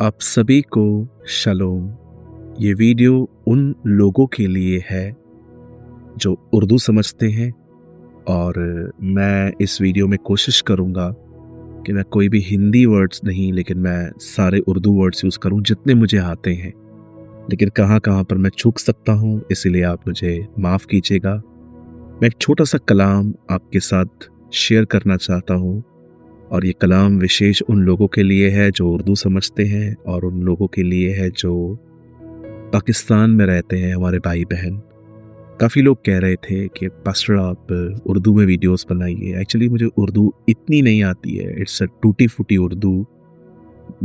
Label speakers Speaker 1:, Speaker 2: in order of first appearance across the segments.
Speaker 1: आप सभी को शलोम। ये वीडियो उन लोगों के लिए है जो उर्दू समझते हैं और मैं इस वीडियो में कोशिश करूँगा कि मैं कोई भी हिंदी वर्ड्स नहीं, लेकिन मैं सारे उर्दू वर्ड्स यूज़ करूँ जितने मुझे आते हैं। लेकिन कहाँ कहाँ पर मैं चूक सकता हूँ, इसीलिए आप मुझे माफ़ कीजिएगा। मैं एक छोटा सा कलाम आपके साथ शेयर करना चाहता हूँ और ये कलाम विशेष उन लोगों के लिए है जो उर्दू समझते हैं और उन लोगों के लिए है जो पाकिस्तान में रहते हैं, हमारे भाई बहन। काफ़ी लोग कह रहे थे कि पास्टर आप उर्दू में वीडियोस बनाइए। एक्चुअली मुझे उर्दू इतनी नहीं आती है, इट्स अ टूटी फूटी उर्दू,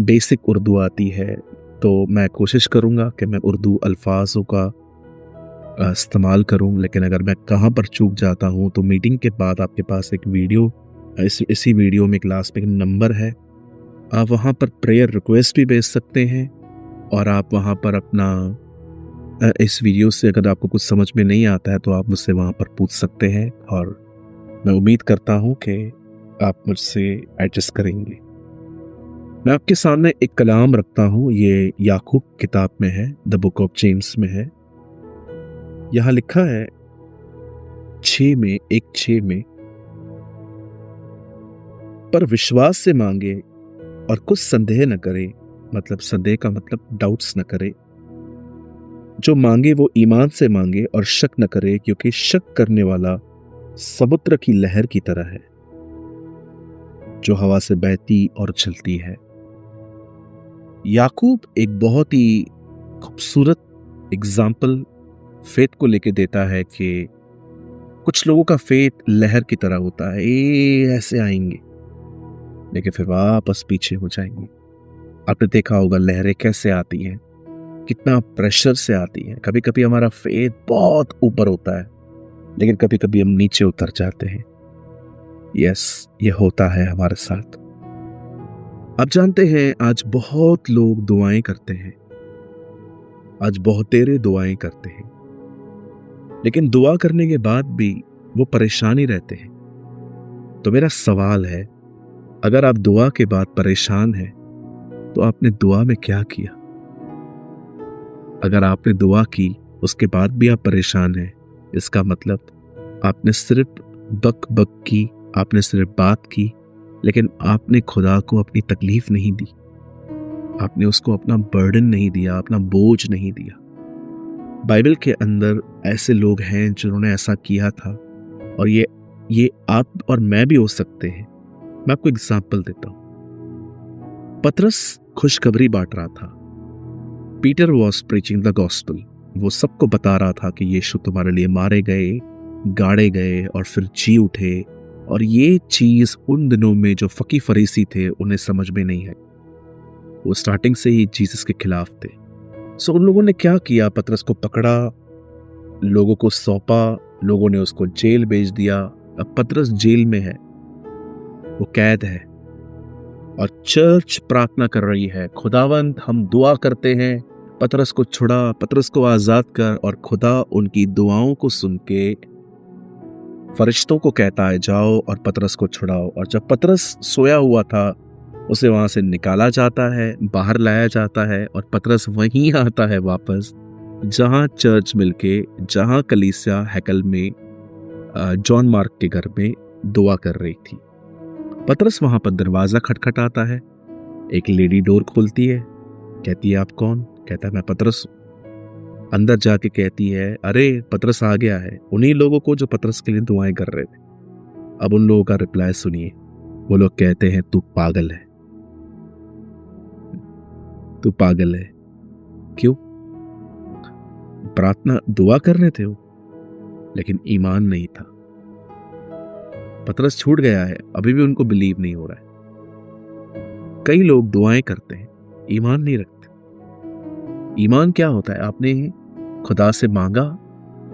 Speaker 1: बेसिक उर्दू आती है। तो मैं कोशिश करूँगा कि मैं उर्दू अल्फाजों का इस्तेमाल करूँ, लेकिन अगर मैं कहाँ पर चूक जाता हूँ तो मीटिंग के बाद आपके पास एक वीडियो, इसी वीडियो में क्लास में एक नंबर है, आप वहाँ पर प्रेयर रिक्वेस्ट भी भेज सकते हैं और आप वहाँ पर अपना इस वीडियो से अगर आपको कुछ समझ में नहीं आता है तो आप मुझसे वहाँ पर पूछ सकते हैं और मैं उम्मीद करता हूँ कि आप मुझसे एडजस्ट करेंगे। मैं आपके सामने एक कलाम रखता हूँ, ये याकूब किताब में है, द बुक ऑफ जेम्स में है। यहाँ लिखा है 6 में, पर विश्वास से मांगे और कुछ संदेह न करे। मतलब संदेह का मतलब डाउट्स न करे। जो मांगे वो ईमान से मांगे और शक न करे, क्योंकि शक करने वाला समुद्र की लहर की तरह है जो हवा से बहती और चलती है। याकूब एक बहुत ही खूबसूरत एग्जाम्पल फेथ को लेके देता है कि कुछ लोगों का फेथ लहर की तरह होता है, ऐसे आएंगे लेकिन फिर वापस पीछे हो जाएंगे। आपने देखा होगा लहरें कैसे आती हैं, कितना प्रेशर से आती है। कभी कभी हमारा फेथ बहुत ऊपर होता है, लेकिन कभी कभी हम नीचे उतर जाते हैं। यस, ये होता है हमारे साथ। आप जानते हैं आज बहुत लोग दुआएं करते हैं, आज बहुतेरे दुआएं करते हैं, लेकिन दुआ करने के बाद भी वो परेशान ही रहते हैं। तो मेरा सवाल है, अगर आप दुआ के बाद परेशान हैं तो आपने दुआ में क्या किया? अगर आपने दुआ की उसके बाद भी आप परेशान हैं, इसका मतलब आपने सिर्फ बक की, आपने सिर्फ बात की, लेकिन आपने खुदा को अपनी तकलीफ नहीं दी, आपने उसको अपना बर्डन नहीं दिया, अपना बोझ नहीं दिया। बाइबल के अंदर ऐसे लोग हैं जिन्होंने ऐसा किया था और ये आप और मैं भी हो सकते हैं। मैं आपको एग्जाम्पल देता हूं। पतरस खुशखबरी बांट रहा था। Peter was preaching the gospel. वो सबको बता रहा था कि यीशु तुम्हारे लिए मारे गए, गाड़े गए और फिर जी उठे। और ये चीज उन दिनों में जो फकी फरीसी थे उन्हें समझ में नहीं है। वो स्टार्टिंग से ही जीसस के खिलाफ थे। सो उन लोगों ने क्या किया, पतरस को पकड़ा, लोगों को सौंपा, लोगों ने उसको जेल भेज दिया। अब पतरस जेल में है, वो कैद है और चर्च प्रार्थना कर रही है, खुदावंद हम दुआ करते हैं, पतरस को छुड़ा, पतरस को आजाद कर। और खुदा उनकी दुआओं को सुन के फरिश्तों को कहता है जाओ और पतरस को छुड़ाओ। और जब पतरस सोया हुआ था उसे वहां से निकाला जाता है, बाहर लाया जाता है और पतरस वहीं आता है वापस जहां चर्च मिलके, जहां कलीसिया हैकल में जॉन मार्क के घर में दुआ कर रही थी। पतरस वहां पर दरवाजा खटखटाता है, एक लेडी डोर खोलती है, कहती है आप कौन? कहता है मैं पतरस हूं। अंदर जाके कहती है अरे पतरस आ गया है। उन्हीं लोगों को जो पतरस के लिए दुआएं कर रहे थे। अब उन लोगों का रिप्लाई सुनिए। वो लोग कहते हैं तू पागल है, तू पागल है। क्यों? प्रार्थना दुआ कर रहे थे वो, लेकिन ईमान नहीं था। पतरस छूट गया है, अभी भी उनको बिलीव नहीं हो रहा है। कई लोग दुआएं करते हैं, ईमान नहीं रखते। ईमान क्या होता है? आपने खुदा से मांगा,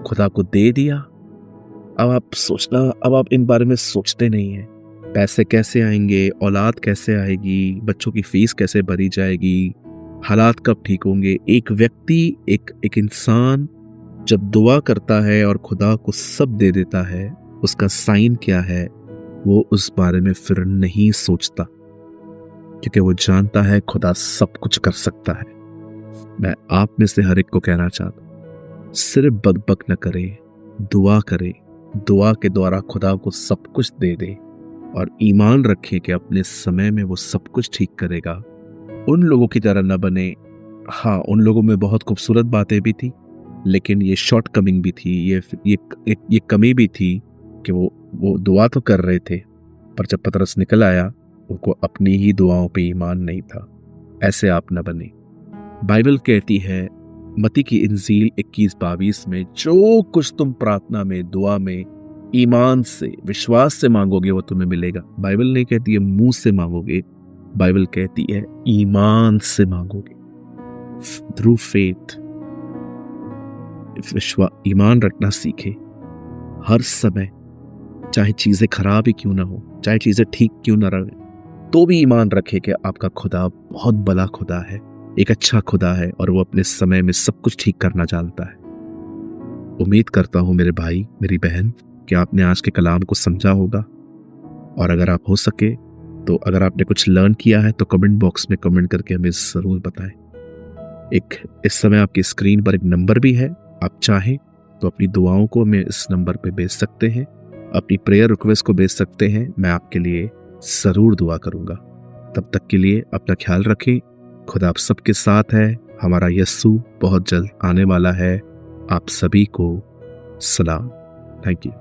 Speaker 1: खुदा को दे दिया। अब आप इन बारे में सोचते नहीं हैं। पैसे कैसे आएंगे, औलाद कैसे आएगी, बच्चों की फीस कैसे भरी जाएगी, हालात कब ठीक होंगे। एक व्यक्ति, एक इंसान जब दुआ करता है और खुदा को सब दे देता है, उसका साइन क्या है वो उस बारे में फिर नहीं सोचता। क्योंकि वो जानता है खुदा सब कुछ कर सकता है। मैं आप में से हर एक को कहना चाहता हूं, सिर्फ बक न करे, दुआ करे। दुआ के द्वारा खुदा को सब कुछ दे दे और ईमान रखे कि अपने समय में वो सब कुछ ठीक करेगा। उन लोगों की तरह न बने। हाँ, उन लोगों में बहुत खूबसूरत बातें भी थी, लेकिन ये शॉर्ट कमिंग भी थी, ये कमी भी थी कि वो दुआ तो कर रहे थे, पर जब पतरस निकल आया उनको अपनी ही दुआओं पे ईमान नहीं था। ऐसे आप न बने। बाइबल कहती है मत्ती की इंजील 21:22 में, जो कुछ तुम प्रार्थना में, दुआ में, ईमान से, विश्वास से मांगोगे वो तुम्हें मिलेगा। बाइबल नहीं कहती है मुंह से मांगोगे, बाइबल कहती है ईमान से मांगोगे। Through faith. ईमान रखना सीखे हर समय, चाहे चीजें खराब ही क्यों ना हो, चाहे चीजें ठीक क्यों ना रहे, तो भी ईमान रखे कि आपका खुदा बहुत बड़ा खुदा है, एक अच्छा खुदा है और वो अपने समय में सब कुछ ठीक करना जानता है। उम्मीद करता हूं मेरे भाई, मेरी बहन, कि आपने आज के कलाम को समझा होगा। और अगर आप हो सके तो अगर आपने कुछ लर्न किया है तो कमेंट बॉक्स में कमेंट करके हमें जरूर बताएं। इस समय आपकी स्क्रीन पर एक नंबर भी है, आप चाहें तो अपनी दुआओं को हमें इस नंबर पे भेज सकते हैं, अपनी प्रेयर रिक्वेस्ट को भेज सकते हैं। मैं आपके लिए जरूर दुआ करूंगा। तब तक के लिए अपना ख्याल रखें। खुदा आप सबके साथ है। हमारा यस्सु बहुत जल्द आने वाला है। आप सभी को सलाम। Thank you.